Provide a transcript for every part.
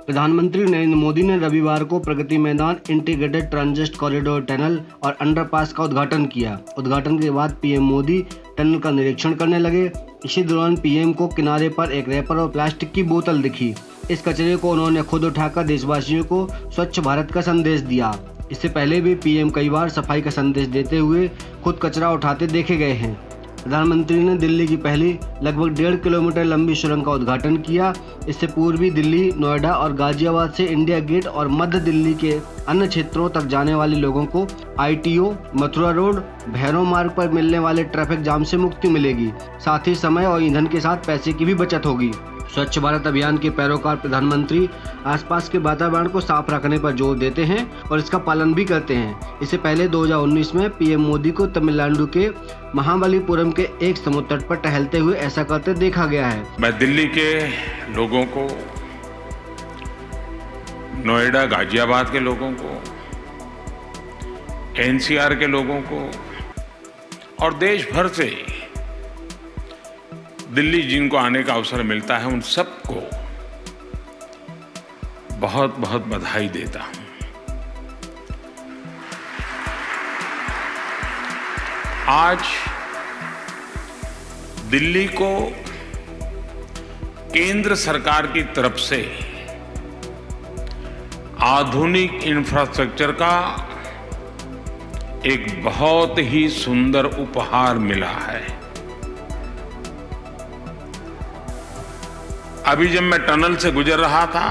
प्रधानमंत्री नरेंद्र मोदी ने रविवार को Pragati Maidan integrated transit corridor tunnel और अंडरपास का उद्घाटन किया। उद्घाटन के बाद पीएम मोदी टनल का निरीक्षण करने लगे। इसी दौरान पीएम को किनारे पर एक रैपर और प्लास्टिक की बोतल दिखी। इस कचरे को उन्होंने खुद उठाकर देशवासियों को स्वच्छ भारत का संदेश दिया। इससे पहले भी पीएम कई बार सफाई का संदेश देते हुए खुद कचरा उठाते देखे गए हैं। प्रधानमंत्री ने दिल्ली की पहली लगभग 1.5 किलोमीटर लंबी सुरंग का उद्घाटन किया। इससे पूर्वी दिल्ली, नोएडा और गाजियाबाद से इंडिया गेट और मध्य दिल्ली के अन्य क्षेत्रों तक जाने वाले लोगों को आईटीओ, मथुरा रोड, भैरव मार्ग पर मिलने वाले ट्रैफिक जाम से मुक्ति मिलेगी। साथ ही समय और ईंधन के साथ पैसे की भी बचत होगी। स्वच्छ भारत अभियान के पैरोकार प्रधानमंत्री आसपास के वातावरण को साफ रखने पर जोर देते हैं और इसका पालन भी करते हैं। इससे पहले 2019 में पीएम मोदी को तमिलनाडु के महाबलीपुरम के एक समुद्र तट पर टहलते हुए ऐसा करते देखा गया है। मैं दिल्ली के लोगों को, नोएडा गाजियाबाद के लोगों को, एनसीआर के लोगों को और देश भर से दिल्ली जिनको आने का अवसर मिलता है उन सबको बहुत बहुत बधाई देता हूं। आज दिल्ली को केंद्र सरकार की तरफ से आधुनिक इंफ्रास्ट्रक्चर का एक बहुत ही सुंदर उपहार मिला है। अभी जब मैं टनल से गुजर रहा था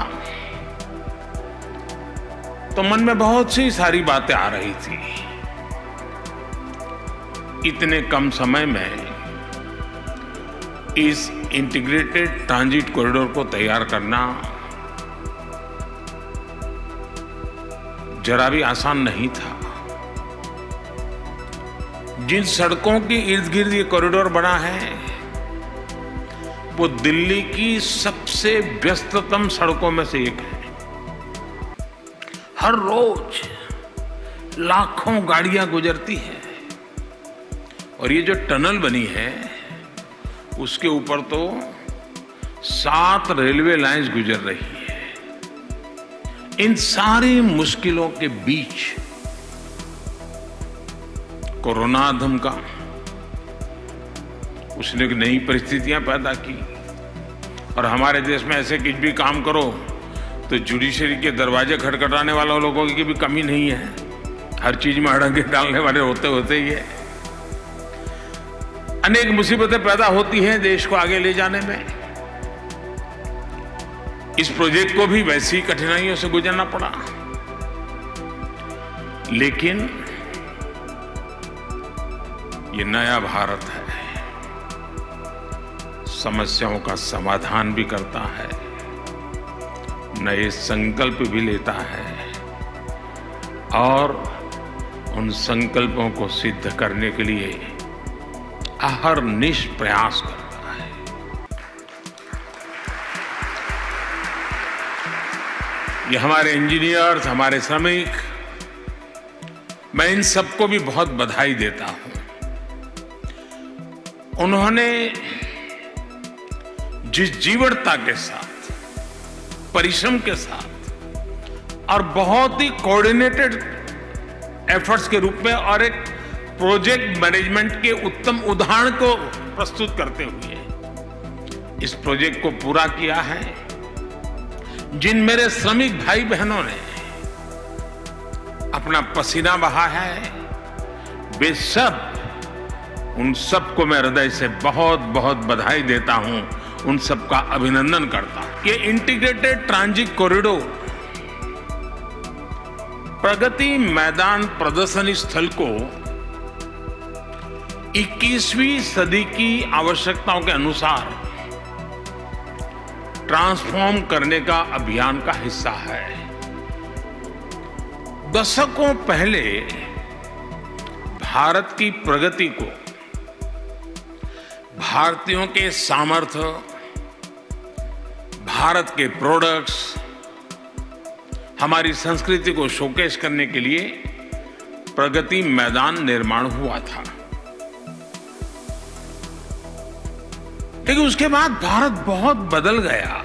तो मन में बहुत सी सारी बातें आ रही थी। इतने कम समय में इस इंटीग्रेटेड ट्रांजिट कॉरिडोर को तैयार करना जरा भी आसान नहीं था। जिन सड़कों के इर्द गिर्द ये कॉरिडोर बना है वो दिल्ली की सबसे व्यस्ततम सड़कों में से एक है। हर रोज लाखों गाड़ियां गुजरती हैं और ये जो टनल बनी है उसके ऊपर तो 7 रेलवे लाइंस गुजर रही है। इन सारी मुश्किलों के बीच कोरोना धमका, उसने एक नई परिस्थितियां पैदा की और हमारे देश में ऐसे कुछ भी काम करो तो जुडिशरी के दरवाजे खटखटाने वालों लोगों की भी कमी नहीं है। हर चीज में अड़ंगे डालने वाले होते होते ही है। अनेक मुसीबतें पैदा होती हैं देश को आगे ले जाने में। इस प्रोजेक्ट को भी वैसी कठिनाइयों से गुजरना पड़ा, लेकिन ये नया भारत है, समस्याओं का समाधान भी करता है, नए संकल्प भी लेता है और उन संकल्पों को सिद्ध करने के लिए अहरनिश प्रयास करता है। ये हमारे इंजीनियर्स, हमारे श्रमिक, मैं इन सबको भी बहुत बधाई देता हूं। उन्होंने जिस जीवटता के साथ, परिश्रम के साथ और बहुत ही कोऑर्डिनेटेड एफर्ट्स के रूप में और एक प्रोजेक्ट मैनेजमेंट के उत्तम उदाहरण को प्रस्तुत करते हुए इस प्रोजेक्ट को पूरा किया है। जिन मेरे श्रमिक भाई बहनों ने अपना पसीना बहा है, वे सब, उन सबको मैं हृदय से बहुत बहुत बधाई देता हूं, उन सबका अभिनंदन करता हूं। ये integrated transit corridor Pragati Maidan प्रदर्शनी स्थल को 21वीं सदी की आवश्यकताओं के अनुसार ट्रांसफॉर्म करने का अभियान का हिस्सा है। दशकों पहले भारत की प्रगति को भारतीयों के सामर्थ्य, भारत के प्रोडक्ट्स, हमारी संस्कृति को शोकेस करने के लिए प्रगति मैदान निर्माण हुआ था। लेकिन उसके बाद भारत बहुत बदल गया।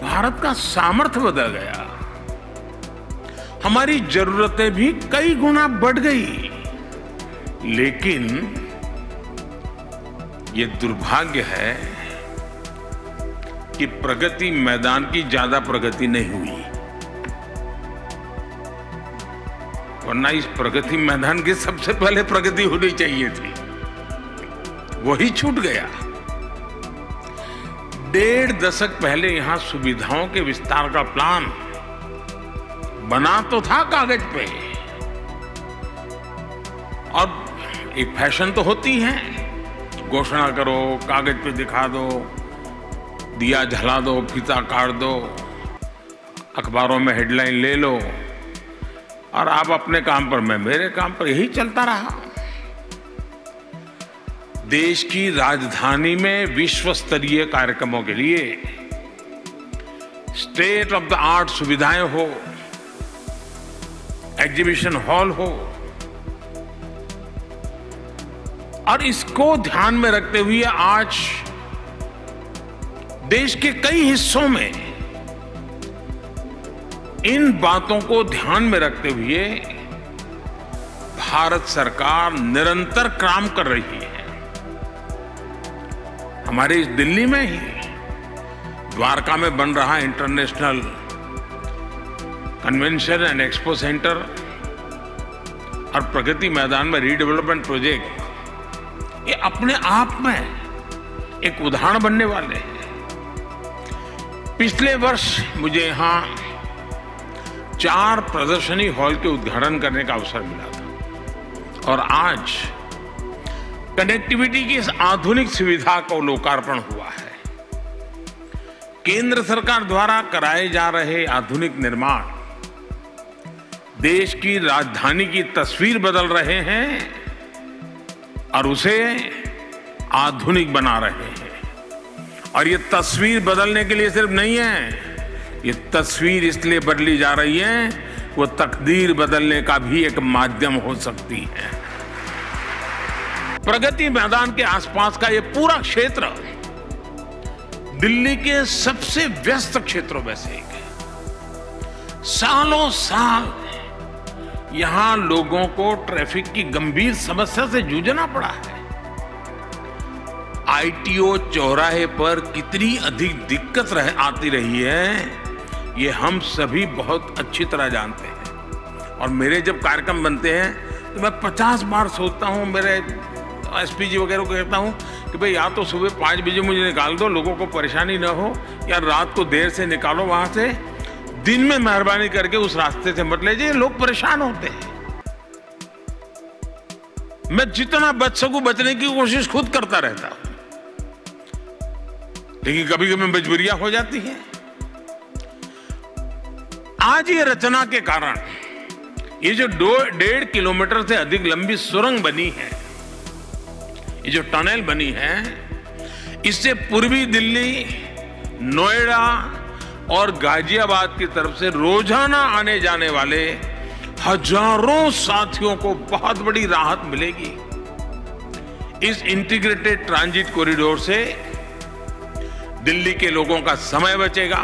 भारत का सामर्थ्य बदल गया, हमारी जरूरतें भी कई गुना बढ़ गई। लेकिन ये दुर्भाग्य है कि प्रगति मैदान की ज्यादा प्रगति नहीं हुई, वरना इस प्रगति मैदान की सबसे पहले प्रगति होनी चाहिए थी, वही छूट गया। 1.5 दशक पहले यहां सुविधाओं के विस्तार का प्लान बना तो था कागज पे, और एक फैशन तो होती है, घोषणा करो, कागज पे दिखा दो, दिया जला दो, फीता काट दो, अखबारों में हेडलाइन ले लो और आप अपने काम पर, मैं मेरे काम पर, यही चलता रहा। देश की राजधानी में विश्व स्तरीय कार्यक्रमों के लिए स्टेट ऑफ द आर्ट सुविधाएं हो, एग्जीबिशन हॉल हो, और इसको ध्यान में रखते हुए आज देश के कई हिस्सों में इन बातों को ध्यान में रखते हुए भारत सरकार निरंतर काम कर रही है। हमारे इस दिल्ली में ही द्वारका में बन रहा international convention and expo centre और प्रगति मैदान में रीडेवलपमेंट प्रोजेक्ट, ये अपने आप में एक उदाहरण बनने वाले हैं। पिछले वर्ष मुझे यहां 4 प्रदर्शनी हॉल के उद्घाटन करने का अवसर मिला था, और आज कनेक्टिविटी की इस आधुनिक सुविधा को लोकार्पण हुआ है। केंद्र सरकार द्वारा कराए जा रहे आधुनिक निर्माण देश की राजधानी की तस्वीर बदल रहे हैं और उसे आधुनिक बना रहे हैं। और ये तस्वीर बदलने के लिए सिर्फ नहीं है, ये तस्वीर इसलिए बदली जा रही है, वो तकदीर बदलने का भी एक माध्यम हो सकती है। प्रगति मैदान के आसपास का ये पूरा क्षेत्र दिल्ली के सबसे व्यस्त क्षेत्रों में से एक है। सालों साल यहां लोगों को ट्रैफिक की गंभीर समस्या से जूझना पड़ा है। आईटीओ चौराहे पर कितनी अधिक दिक्कत आती रही है, ये हम सभी बहुत अच्छी तरह जानते हैं। और मेरे जब कार्यक्रम बनते हैं तो मैं 50 बार सोचता हूं, मेरे एसपीजी वगैरह को कहता हूं कि भाई या तो सुबह 5 बजे मुझे निकाल दो, लोगों को परेशानी ना हो, या रात को देर से निकालो वहां से, दिन में मेहरबानी करके उस रास्ते से मत ले जाइए, लोग परेशान होते हैं। मैं जितना बच सकूं बचने की कोशिश खुद करता रहता हूं, लेकिन कभी कभी मजबूरियां हो जाती हैं। आज ये रचना के कारण ये जो 1.5 किलोमीटर से अधिक लंबी सुरंग बनी है, ये जो टनल बनी है, इससे पूर्वी दिल्ली, नोएडा और गाजियाबाद की तरफ से रोजाना आने जाने वाले हजारों साथियों को बहुत बड़ी राहत मिलेगी। इस इंटीग्रेटेड ट्रांजिट कॉरिडोर से दिल्ली के लोगों का समय बचेगा,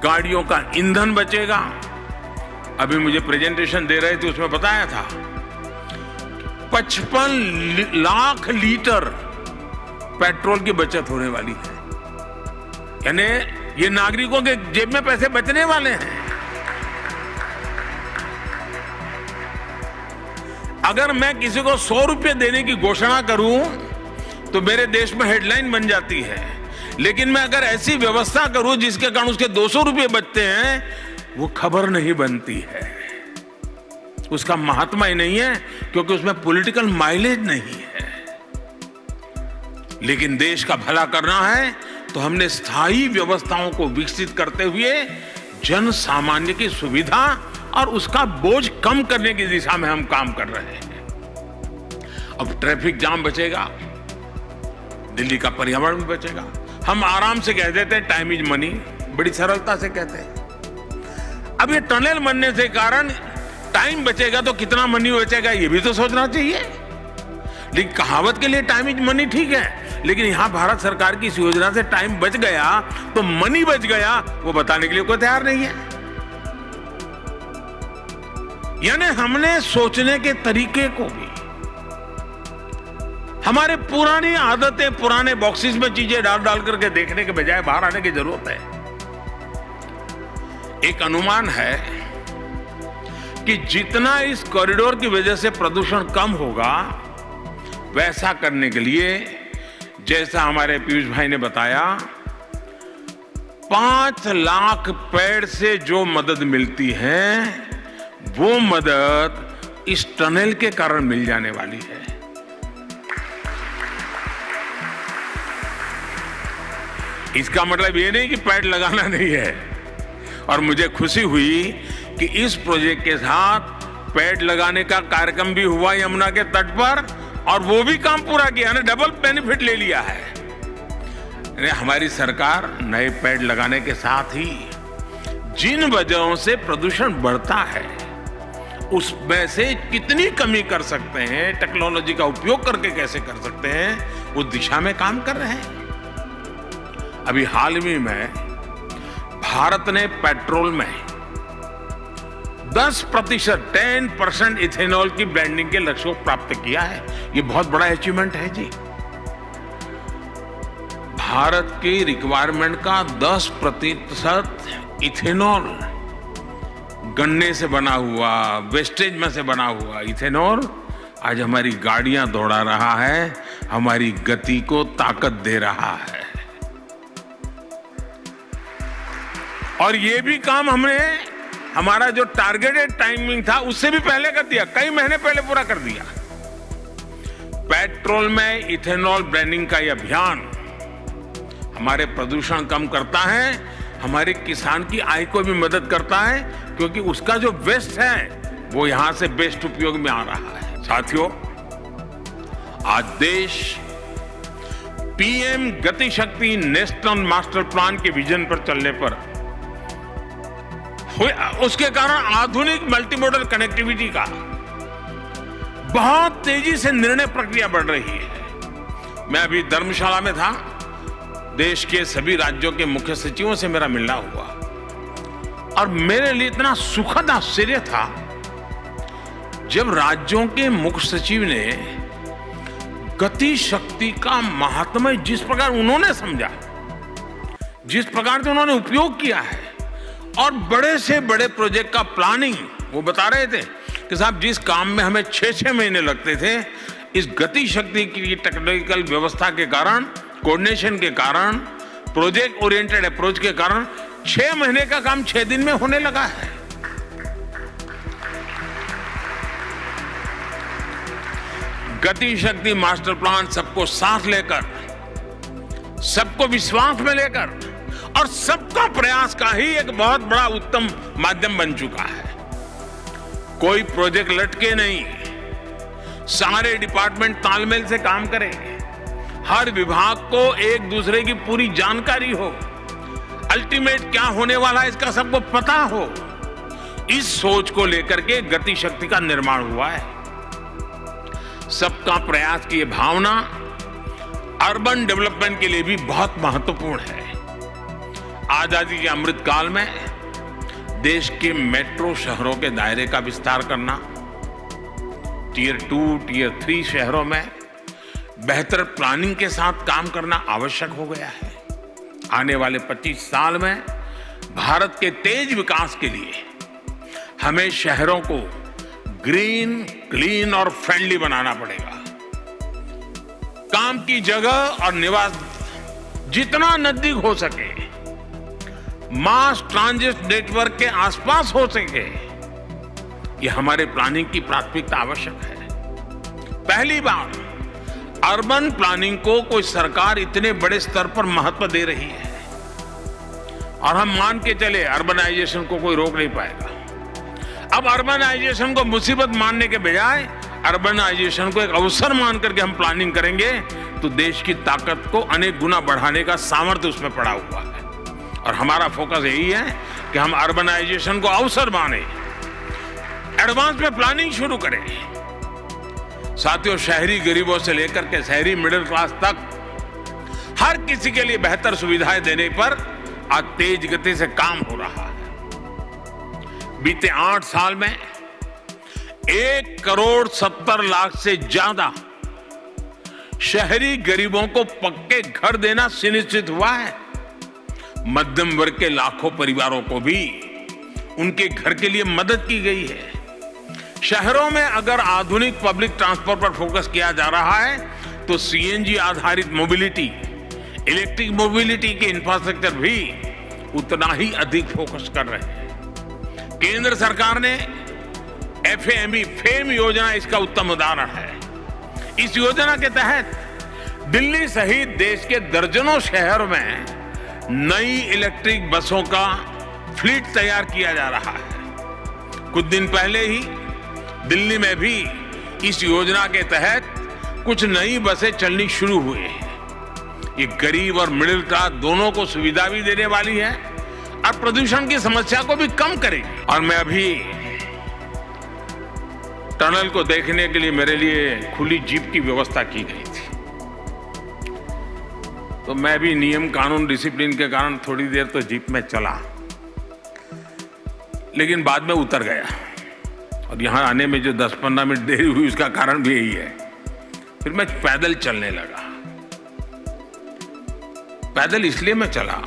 गाड़ियों का ईंधन बचेगा। अभी मुझे प्रेजेंटेशन दे रहे थे, उसमें बताया था 55 लाख लीटर पेट्रोल की बचत होने वाली है। यानी ये नागरिकों के जेब में पैसे बचने वाले हैं। अगर मैं किसी को 100 रुपये देने की घोषणा करूं तो मेरे देश में हेडलाइन बन जाती है, लेकिन मैं अगर ऐसी व्यवस्था करूं जिसके कारण उसके 200 रुपये बचते हैं, वो खबर नहीं बनती है, उसका महात्मा ही नहीं है, क्योंकि उसमें पॉलिटिकल माइलेज नहीं है। लेकिन देश का भला करना है तो हमने स्थायी व्यवस्थाओं को विकसित करते हुए जन सामान्य की सुविधा और उसका बोझ कम करने की दिशा में हम काम कर रहे हैं। अब ट्रैफिक जाम बचेगा, दिल्ली का पर्यावरण भी बचेगा। हम आराम से कह देते हैं टाइम इज मनी, बड़ी सरलता से कहते हैं। अब ये टनल बनने से कारण टाइम बचेगा तो कितना मनी बचेगा ये भी तो सोचना चाहिए। लेकिन कहावत के लिए टाइम इज मनी ठीक है, लेकिन यहां भारत सरकार की इस योजना से टाइम बच गया तो मनी बच गया, वो बताने के लिए कोई तैयार नहीं है। यानी हमने सोचने के तरीके को भी, हमारे पुरानी आदतें, पुराने बॉक्सेस में चीजें डाल डाल करके देखने के बजाय बाहर आने की जरूरत है। एक अनुमान है कि जितना इस कॉरिडोर की वजह से प्रदूषण कम होगा, वैसा करने के लिए, जैसा हमारे पीयूष भाई ने बताया, 5 लाख पेड़ से जो मदद मिलती है, वो मदद इस टनल के कारण मिल जाने वाली है। इसका मतलब ये नहीं कि पेड़ लगाना नहीं है। और मुझे खुशी हुई कि इस प्रोजेक्ट के साथ पेड़ लगाने का कार्यक्रम भी हुआ यमुना के तट पर, और वो भी काम पूरा किया ना, डबल बेनिफिट ले लिया है। हमारी सरकार नए पेड़ लगाने के साथ ही जिन वजहों से प्रदूषण बढ़ता है, उसमें से कितनी कमी कर सकते हैं, टेक्नोलॉजी का उपयोग करके कैसे कर सकते हैं, उस दिशा में काम कर रहे हैं। अभी हाल ही में भारत ने पेट्रोल में 10% इथेनॉल की ब्लेंडिंग के लक्ष्य को प्राप्त किया है। ये बहुत बड़ा अचीवमेंट है जी। भारत की रिक्वायरमेंट का 10% इथेनॉल, गन्ने से बना हुआ, वेस्टेज में से बना हुआ इथेनॉल आज हमारी गाड़ियां दौड़ा रहा है, हमारी गति को ताकत दे रहा है। और ये भी काम हमने, हमारा जो टारगेटेड टाइमिंग था उससे भी पहले कर दिया, कई महीने पहले पूरा कर दिया। पेट्रोल में इथेनॉल ब्लेंडिंग का ये अभियान हमारे प्रदूषण कम करता है, हमारे किसान की आय को भी मदद करता है, क्योंकि उसका जो वेस्ट है वो यहां से बेस्ट उपयोग में आ रहा है। साथियों, आज देश पीएम गति शक्ति नेशनल मास्टर प्लान के विजन पर चलने पर, उसके कारण आधुनिक मल्टीमोडल कनेक्टिविटी का बहुत तेजी से निर्णय प्रक्रिया बढ़ रही है। मैं अभी धर्मशाला में था, देश के सभी राज्यों के मुख्य सचिवों से मेरा मिलना हुआ, और मेरे लिए इतना सुखद आश्चर्य था जब राज्यों के मुख्य सचिव ने गति शक्ति का महात्म्य जिस प्रकार उन्होंने समझा, जिस प्रकार से उन्होंने उपयोग किया है, और बड़े से बड़े प्रोजेक्ट का प्लानिंग वो बता रहे थे कि साहब जिस काम में हमें 6-6 महीने लगते थे, इस गति शक्ति की टेक्निकल व्यवस्था के कारण, कोऑर्डिनेशन के कारण, प्रोजेक्ट ओरिएंटेड अप्रोच के कारण 6 महीने का काम 6 दिन में होने लगा है। गति शक्ति मास्टर प्लान सबको साथ लेकर, सबको विश्वास में लेकर और सबका प्रयास का ही एक बहुत बड़ा उत्तम माध्यम बन चुका है। कोई प्रोजेक्ट लटके नहीं, सारे डिपार्टमेंट तालमेल से काम करें, हर विभाग को एक दूसरे की पूरी जानकारी हो, अल्टीमेट क्या होने वाला है इसका सबको पता हो। इस सोच को लेकर के गति शक्ति का निर्माण हुआ है। सबका प्रयास की ये भावना अर्बन डेवलपमेंट के लिए भी बहुत महत्वपूर्ण है। आजादी के अमृत काल में देश के मेट्रो शहरों के दायरे का विस्तार करना, टियर 2, टियर 3 शहरों में बेहतर प्लानिंग के साथ काम करना आवश्यक हो गया है। आने वाले 25 साल में भारत के तेज विकास के लिए हमें शहरों को ग्रीन, क्लीन और फ्रेंडली बनाना पड़ेगा। काम की जगह और निवास जितना नजदीक हो सके, मास ट्रांजिट नेटवर्क के आसपास हो सके, ये हमारे प्लानिंग की प्राथमिकता आवश्यक है। पहली बार अर्बन प्लानिंग को कोई सरकार इतने बड़े स्तर पर महत्व दे रही है, और हम मान के चले अर्बनाइजेशन को कोई रोक नहीं पाएगा। अब अर्बनाइजेशन को मुसीबत मानने के बजाय अर्बनाइजेशन को एक अवसर मान करके हम प्लानिंग करेंगे, तो देश की ताकत को अनेक गुना बढ़ाने का सामर्थ्य उसमें पड़ा हुआ है। और हमारा फोकस यही है कि हम अर्बनाइजेशन को अवसर माने, एडवांस में प्लानिंग शुरू करें। साथियों, शहरी गरीबों से लेकर के शहरी मिडिल क्लास तक हर किसी के लिए बेहतर सुविधाएं देने पर आज तेज गति से काम हो रहा है। बीते 8 साल में 1,70,00,000 से ज्यादा शहरी गरीबों को पक्के घर देना सुनिश्चित हुआ है। मध्यम वर्ग के लाखों परिवारों को भी उनके घर के लिए मदद की गई है। शहरों में अगर आधुनिक पब्लिक ट्रांसपोर्ट पर फोकस किया जा रहा है तो सीएनजी आधारित मोबिलिटी, इलेक्ट्रिक मोबिलिटी के इंफ्रास्ट्रक्चर भी उतना ही अधिक फोकस कर रहे हैं। केंद्र सरकार ने FAME फेम योजना इसका उत्तम उदाहरण है। इस योजना के तहत दिल्ली सहित देश के दर्जनों शहरों में नई इलेक्ट्रिक बसों का फ्लीट तैयार किया जा रहा है। कुछ दिन पहले ही दिल्ली में भी इस योजना के तहत कुछ नई बसें चलनी शुरू हुई हैं। ये गरीब और मिडिल क्लास दोनों को सुविधा भी देने वाली है और प्रदूषण की समस्या को भी कम करेगी। और मैं अभी टनल को देखने के लिए मेरे लिए खुली जीप की व्यवस्था की गई थी, तो मैं भी नियम कानून डिसिप्लिन के कारण थोड़ी देर तो जीप में चला, लेकिन बाद में उतर गया। और यहां आने में जो 10-15 मिनट देरी हुई उसका कारण भी यही है। फिर मैं पैदल चलने लगा। पैदल इसलिए मैं चला,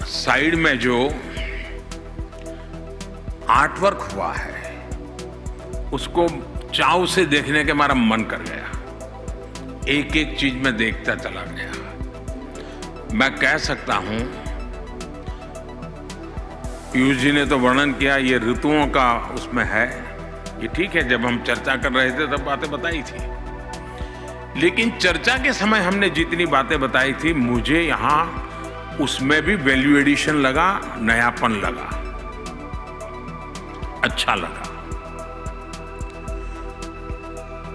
साइड में जो आर्टवर्क हुआ है उसको चाव से देखने के हमारा मन कर गया। एक एक चीज में देखता चला गया। मैं कह सकता हूं, पीयूष जी ने तो वर्णन किया, ये ऋतुओं का उसमें है, ये ठीक है। जब हम चर्चा कर रहे थे तब बातें बताई थी, लेकिन चर्चा के समय हमने जितनी बातें बताई थी, मुझे यहां उसमें भी वैल्यू एडिशन लगा, नयापन लगा, अच्छा लगा।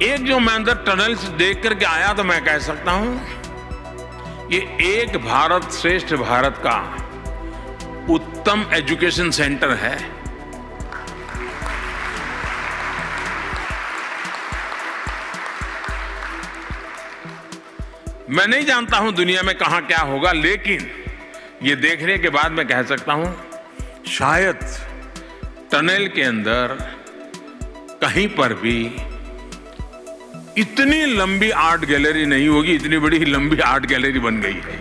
एक जो मैं अंदर टनल से देख करके आया तो मैं कह सकता हूं ये एक भारत श्रेष्ठ भारत का उत्तम एजुकेशन सेंटर है। मैं नहीं जानता हूं दुनिया में कहां क्या होगा, लेकिन ये देखने के बाद मैं कह सकता हूं शायद टनल के अंदर कहीं पर भी इतनी लंबी आर्ट गैलरी नहीं होगी, इतनी बड़ी लंबी आर्ट गैलरी बन गई है।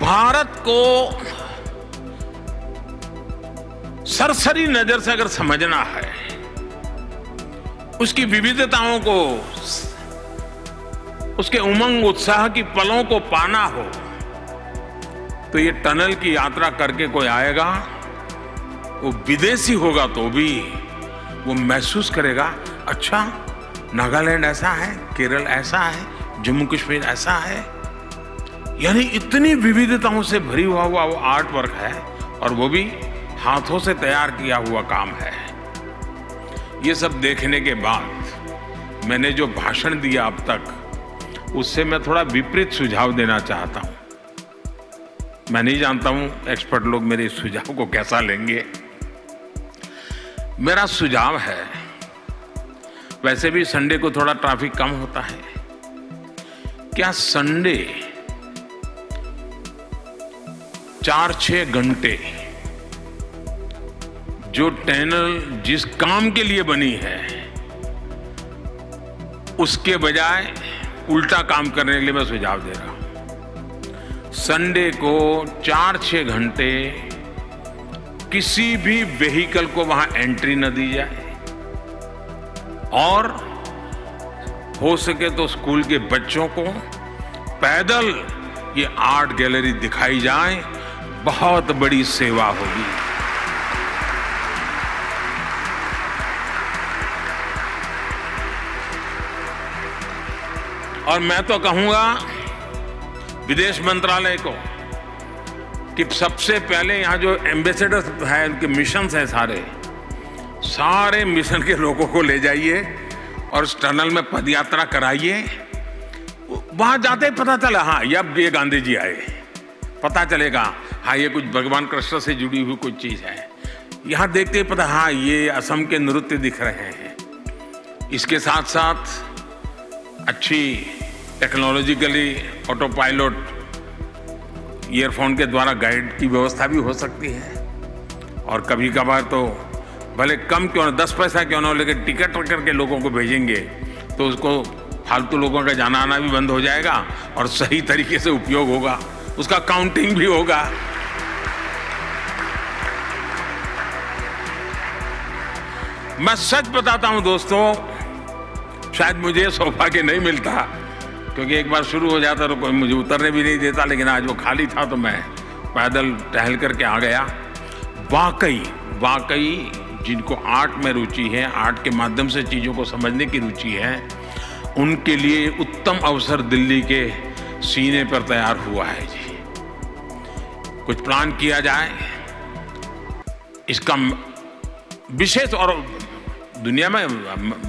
भारत को सरसरी नजर से अगर समझना है, उसकी विविधताओं को, उसके उमंग उत्साह की पलों को पाना हो, तो ये टनल की यात्रा करके कोई आएगा, वो विदेशी होगा तो भी वो महसूस करेगा, अच्छा नागालैंड ऐसा है, केरल ऐसा है, जम्मू कश्मीर ऐसा है। यानी इतनी विविधताओं से भरी हुआ वो आर्ट वर्क है, और वो भी हाथों से तैयार किया हुआ काम है। ये सब देखने के बाद मैंने जो भाषण दिया अब तक, उससे मैं थोड़ा विपरीत सुझाव देना चाहता हूं। मैं नहीं जानता हूं एक्सपर्ट लोग मेरे इस सुझाव को कैसा लेंगे। मेरा सुझाव है, वैसे भी संडे को थोड़ा ट्रैफिक कम होता है, क्या संडे 4-6 घंटे जो टनल जिस काम के लिए बनी है उसके बजाय उल्टा काम करने के लिए मैं सुझाव दे रहा हूं। संडे को 4-6 घंटे किसी भी व्हीकल को वहां एंट्री न दी जाए, और हो सके तो स्कूल के बच्चों को पैदल ये आर्ट गैलरी दिखाई जाए, बहुत बड़ी सेवा होगी। और मैं तो कहूंगा विदेश मंत्रालय को कि सबसे पहले यहां जो एम्बेसडर्स हैं, उनके मिशन हैं, सारे मिशन के लोगों को ले जाइए और इस टनल में पदयात्रा कराइए। वहां जाते ही पता चला, हाँ ये गांधी जी आए, पता चलेगा हाँ ये कुछ भगवान कृष्ण से जुड़ी हुई कुछ चीज है। यहां देखते ही पता, हाँ ये असम के नृत्य दिख रहे हैं, इसके साथ साथ अच्छी टेक्नोलॉजिकली ऑटो पायलट ईयरफोन के द्वारा गाइड की व्यवस्था भी हो सकती है। और कभी कभार तो भले कम क्यों न 10 पैसा क्यों न हो, लेकिन टिकट करके लोगों को भेजेंगे तो उसको फालतू लोगों का जाना आना भी बंद हो जाएगा और सही तरीके से उपयोग होगा, उसका काउंटिंग भी होगा। मैं सच बताता हूं दोस्तों, शायद मुझे सौभाग्य नहीं मिलता, क्योंकि एक बार शुरू हो जाता तो कोई मुझे उतरने भी नहीं देता, लेकिन आज वो खाली था तो मैं पैदल टहल करके आ गया। वाकई जिनको आर्ट में रुचि है, आर्ट के माध्यम से चीज़ों को समझने की रुचि है, उनके लिए उत्तम अवसर दिल्ली के सीने पर तैयार हुआ है जी। कुछ प्लान किया जाए, इसका विशेष। और दुनिया में,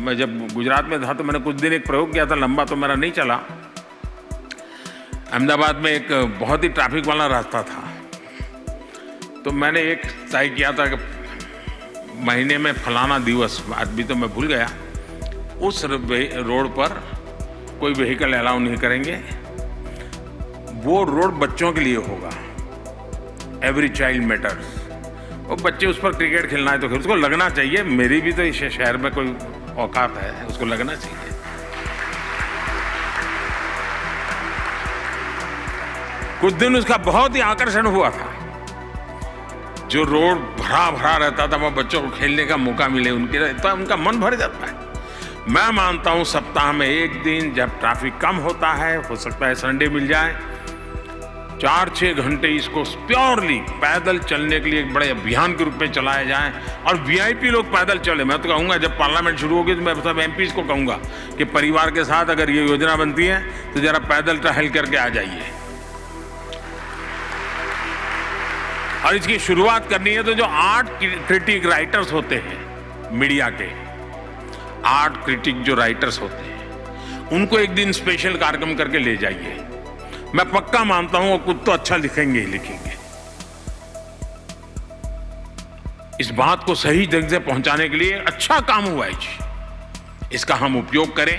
मैं जब गुजरात में था तो मैंने कुछ दिन एक प्रयोग किया था, लंबा तो मेरा नहीं चला। अहमदाबाद में एक बहुत ही ट्रैफिक वाला रास्ता था, तो मैंने एक तय किया था कि महीने में फलाना दिवस, आज भी तो मैं भूल गया, उस रोड पर कोई व्हीकल अलाउ नहीं करेंगे। वो रोड बच्चों के लिए होगा, एवरी चाइल्ड मैटर्स। वो बच्चे उस पर क्रिकेट खेलना है तो फिर उसको लगना चाहिए, मेरी भी तो इस शहर में कोई औकात है, उसको लगना चाहिए। कुछ दिन उसका बहुत ही आकर्षण हुआ था। जो रोड भरा भरा रहता था, वह बच्चों को खेलने का मौका मिले तो उनका मन भर जाता है। मैं मानता हूं सप्ताह में एक दिन जब ट्रैफिक कम होता है, हो सकता है संडे मिल जाए, 4-6 घंटे इसको प्योरली पैदल चलने के लिए एक बड़े अभियान के रूप में चलाया जाए। और वीआईपी लोग पैदल चले। मैं तो कहूँगा जब पार्लियामेंट शुरू होगी तो मैं सब एमपीज को कहूँगा कि परिवार के साथ अगर ये योजना बनती है तो जरा पैदल टहल करके आ जाइए। और इसकी शुरुआत करनी है तो जो आर्ट क्रिटिक राइटर्स होते हैं, मीडिया के आर्ट क्रिटिक जो राइटर्स होते हैं, उनको एक दिन स्पेशल कार्यक्रम करके ले जाइए। मैं पक्का मानता हूं वो कुछ तो अच्छा लिखेंगे ही लिखेंगे। इस बात को सही जगह से पहुंचाने के लिए अच्छा काम हुआ है जी, इसका हम उपयोग करें।